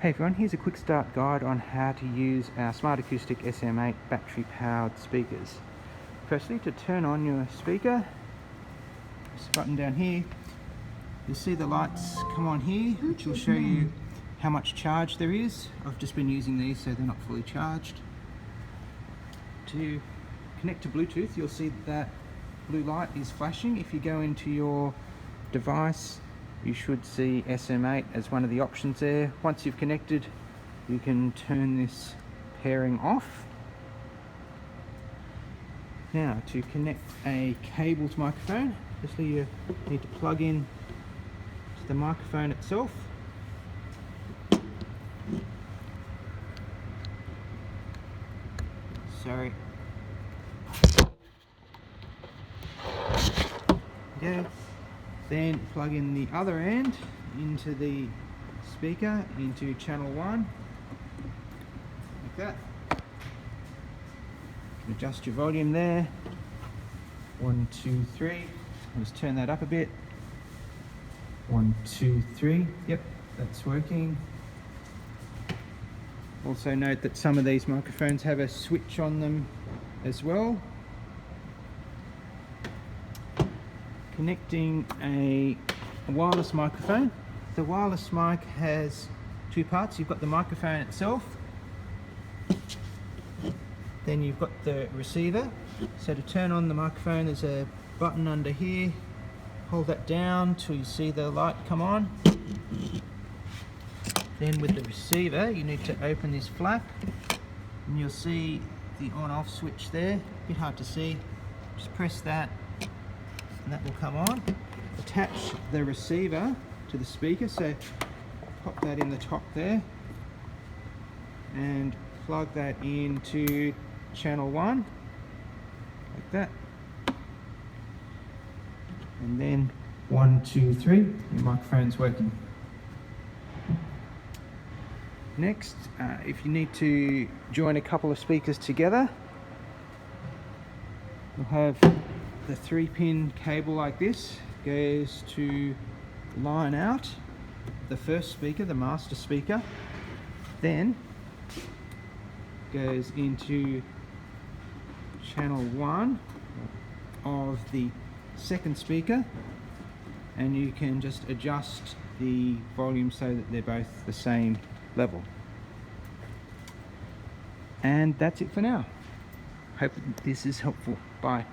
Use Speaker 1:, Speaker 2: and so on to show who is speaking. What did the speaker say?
Speaker 1: Hey everyone, here's a quick start guide on how to use our Smart Acoustic SM8 battery powered speakers. Firstly, to turn on your speaker, this button down here, you'll see the lights come on here, which will show you how much charge there is. I've just been using these so they're not fully charged. To connect to Bluetooth, you'll see that blue light is flashing. If you go into your device, you should see SM8 as one of the options there. Once you've connected, you can turn this pairing off. Now, to connect a cabled microphone, firstly you need to plug in to the microphone itself. Sorry. Okay. Then plug in the other end into the speaker, into channel 1, like that. Adjust your volume there. 1, 2, 3. I'll just turn that up a bit. 1, 2, 3. Yep, that's working. Also note that some of these microphones have a switch on them as well. Connecting a wireless microphone. The wireless mic has two parts. You've got the microphone itself, then you've got the receiver. So to turn on the microphone, there's a button under here. Hold that down till you see the light come on. Then with the receiver, you need to open this flap and you'll see the on-off switch there. A bit hard to see. Just press that and that will come on. Attach the receiver to the speaker, so pop that in the top there and plug that into channel 1 like that, and then 1, 2, 3, your microphone's working. Next, if you need to join a couple of speakers together, you'll have the 3-pin cable like this, goes to line out the first speaker, the master speaker, then goes into channel 1 of the second speaker, and you can just adjust the volume so that they're both the same level. And that's it for now. Hope this is helpful. Bye.